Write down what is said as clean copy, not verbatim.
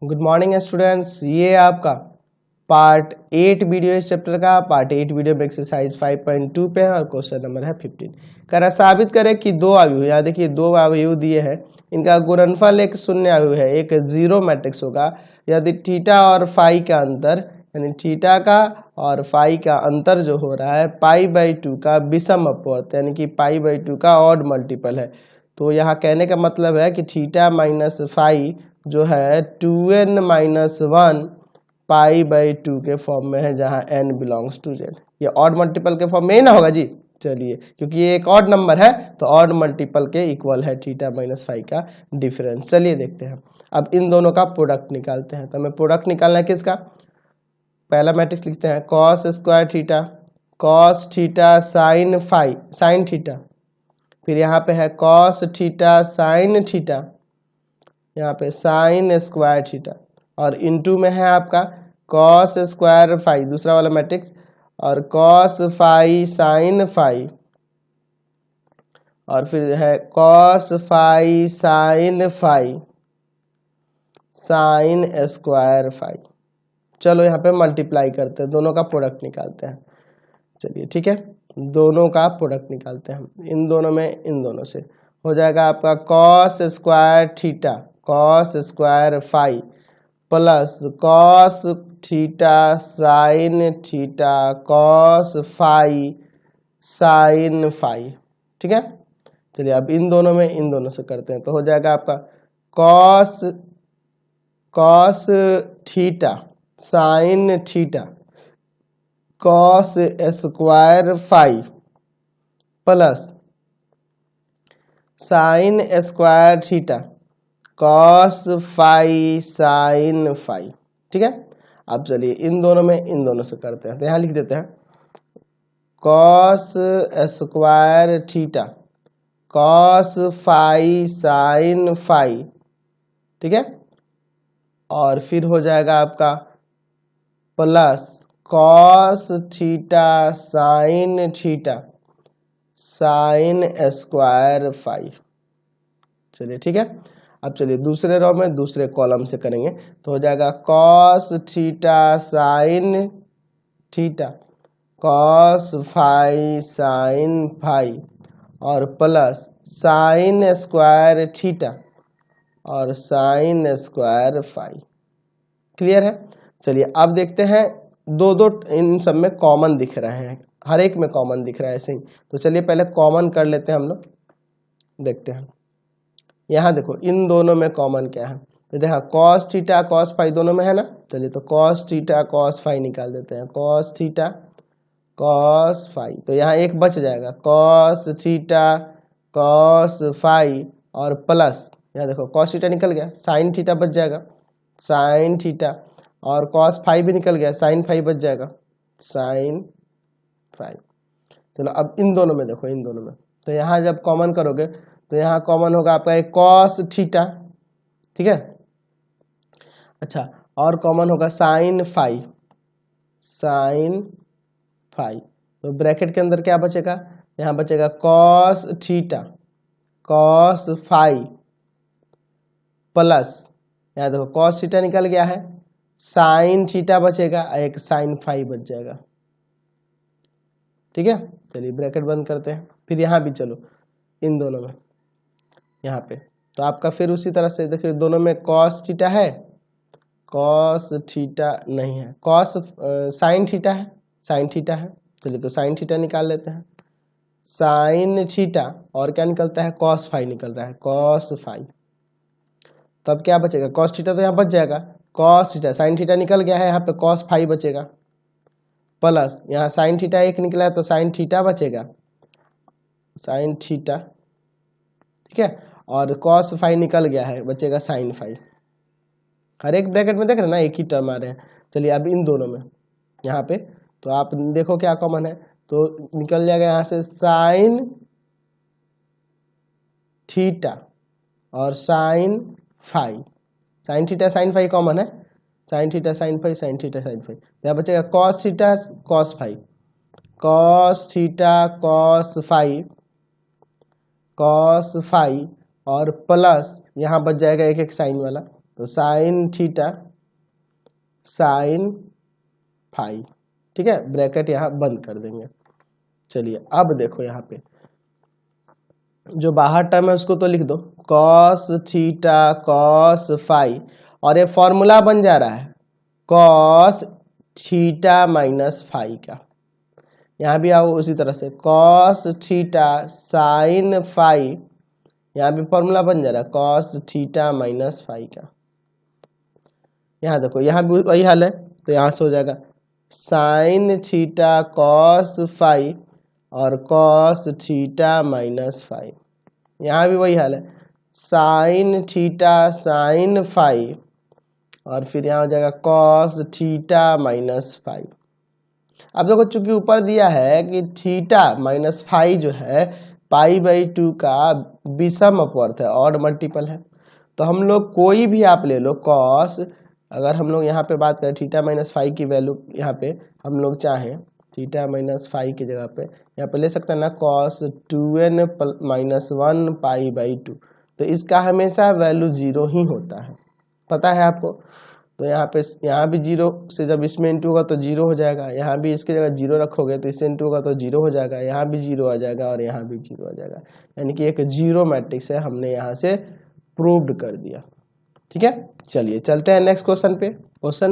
Good morning students, ये आपका part 8 video इस चैप्टर का। पार्ट 8 वीडियो में एक्सरसाइज 5.2 पे है और क्वेश्चन नंबर है 15। कह साबित करें कि दो अवयव, यहाँ देखिए दो अवयव दिए हैं, इनका गुणनफल एक शून्य अवयव है, एक जीरो मैट्रिक्स होगा यदि थीटा और फाई का अंतर, यानी थीटा का और फाई का अंतर जो हो रहा है π/2 का विषम अपवर्त, यानी कि π/2 का ऑड मल्टीपल है। तो यहाँ कहने का मतलब है कि थीटा माइनस फाई जो है 2n माइनस 1 π/2 के फॉर्म में है, जहाँ n बिलोंग्स टू z। ये ऑड मल्टीपल के फॉर्म में ही ना होगा जी। चलिए, क्योंकि ये एक ऑड नंबर है तो ऑड मल्टीपल के इक्वल है थीटा माइनस फाई का डिफरेंस। चलिए देखते हैं, अब इन दोनों का प्रोडक्ट निकालते हैं। तो हमें प्रोडक्ट निकालना है किसका? पहला मैट्रिक्स लिखते हैं cos square theta, cos theta sine phi, sine theta, फिर यहाँ पे है कॉस थीटा साइन थीटा, यहाँ पे साइन स्क्वायर थीटा, और इनटू में है आपका कॉस स्क्वायर फाई, दूसरा वाला मैट्रिक्स, और कॉस फाई साइन फाई, और फिर है cos phi sine phi sine square phi. चलो यहाँ पे मल्टीप्लाई करते हैं, दोनों का प्रोडक्ट निकालते हैं। चलिए ठीक है, दोनों का प्रोडक्ट निकालते हैं हम, इन दोनों में इन दोनों से हो जाएगा आपका cos square theta cos square phi plus cos theta sine theta cos phi sine phi. ठीक है, चलिए अब इन दोनों में इन दोनों से करते हैं, तो हो जाएगा आपका cos cos theta sine theta cos square phi plus sine square theta cos phi sine phi. ठीक है, अब चलिए इन दोनों में इन दोनों से करते हैं, तो यहाँ लिख देते हैं cos square theta cos phi sine phi. ठीक है, और फिर हो जाएगा आपका plus cos theta sine theta sine square phi. चलिए ठीक है, अब चलिए दूसरे रो में दूसरे कॉलम से करेंगे, तो हो जाएगा cos theta sine theta cos phi sine phi और प्लस साइन स्क्वायर थीटा और साइन स्क्वायर फाई। क्लियर है? चलिए अब देखते हैं, दो दो इन सब में कॉमन दिख रहे हैं, हर एक में कॉमन दिख रहा है ऐसे ही। तो चलिए पहले कॉमन कर लेते हैं हम लोग, देखते हैं। यहाँ देखो इन दोनों में कॉमन क्या है, तो देखा कॉस थीटा कॉस फाई दोनों में है ना। चलिए तो कॉस थीटा कॉस फाई निकाल देते हैं, कॉस थीटा कॉस फाई, तो यहाँ एक बच जाएगा कॉस थीटा कॉस फाई और प्लस, यहाँ देखो कॉस थीटा निकल गया, साइन थीटा बच जाएगा साइन थीटा, और कॉस फाई भी निकल गया, साइन फाई बच जाएगा साइन फाई। चलो अब इन दोनों में देखो, इन दोनों में तो यहाँ जब कॉमन करोगे तो यहाँ कॉमन होगा आपका एक कॉस थीटा। ठीक है, अच्छा, और कॉमन होगा साइन फाई साइन फाई, तो ब्रैकेट के अंदर क्या बचेगा, यहाँ बचेगा cos theta cos phi plus, यहाँ देखो कॉस थीटा निकल गया है, साइन थीटा बचेगा, एक साइन फाई बच जाएगा। ठीक है, चलिए ब्रैकेट बंद करते हैं। फिर यहाँ भी चलो इन दोनों में, यहाँ पे तो आपका फिर उसी तरह से देखिए दोनों में कॉस थीटा है, कॉस थीटा नहीं है, कॉस साइन थीटा है, साइन थीटा है। चलिए तो साइन थीटा निकाल लेते हैं, साइन थीटा और क्या निकलता है, कॉस फाई निकल रहा है, कॉस फाई। तब क्या बचेगा, कॉस थीटा तो यहाँ बच जाएगा, कॉस थीटा साइन थीटा निकल गया है, यहाँ पे कॉस फाई बचेगा, प्लस यहाँ साइन थीटा एक निकला है तो साइन थीटा बचेगा साइन थीटा। ठीक है, और कॉस फाई निकल गया है, बचेगा साइन फाई। हर एक ब्रैकेट में देख रहे हैं ना, एक ही टर्म आ रहे हैं। चलिए अब इन दोनों में यहाँ पे तो आप देखो क्या कॉमन है, तो निकल जाएगा यहाँ से साइन थीटा और sine phi, sine theta sine phi common है, sine theta sine phi sine theta sine phi, यहाँ बचेगा cos theta cos phi, cos theta cos phi और प्लस यहाँ बच जाएगा एक एक साइन वाला, तो साइन थीटा साइन फाई, ठीक है, ब्रैकेट यहाँ बंद कर देंगे। चलिए अब देखो यहाँ पे जो बाहर टर्म है उसको तो लिख दो, कॉस थीटा कॉस फाई, और ये फॉर्मूला बन जा रहा है कॉस थीटा माइनस फाई का। यहाँ भी आओ उसी तरह से कॉस थीटा साइन फाई, यहाँ भी फॉर्मूला बन जा रहा है कॉस थीटा माइनस फाई का। यहाँ देखो यहाँ भी वही हाल है, तो यहाँ से हो जाएगा साइन थीटा कॉस फाई और कॉस थीटा माइनस फाई। यहाँ भी वही हाल है साइन थीटा साइन फाई और फिर यहाँ हो जाएगा कॉस थीटा माइनस फाई। अब देखो चूंकि ऊपर दिया है कि थीटा माइनस फाई जो है पाई बाई 2 का विषम अपवर्त है, ऑड मल्टीपल है, तो हम लोग कोई भी आप ले लो कॉस, अगर हम लोग यहाँ पे बात करें थीटा माइनस फाइव की वैल्यू, यहाँ पे हम लोग चाहें थीटा माइनस फाइव की जगह पे यहाँ पे ले सकते हैं ना cos 2n minus 1 pi by 2, तो इसका हमेशा वैल्यू 0 ही होता है, पता है आपको। तो यहाँ भी 0 से जब इसमें इंटू होगा तो 0 हो जाएगा, यहाँ भी इसकी जगह 0 रखोगे तो इससे इंटू होगा तो 0 हो जाएगा, यहाँ भी 0 आ जाएगा और यहाँ भी 0 आ जाएगा, यानी कि एक 0 मैट्रिक्स है, हमने यहाँ से प्रूव्ड कर दिया। ठीक है, चलिए चलते हैं नेक्स्ट क्वेश्चन पे। क्वेश्चन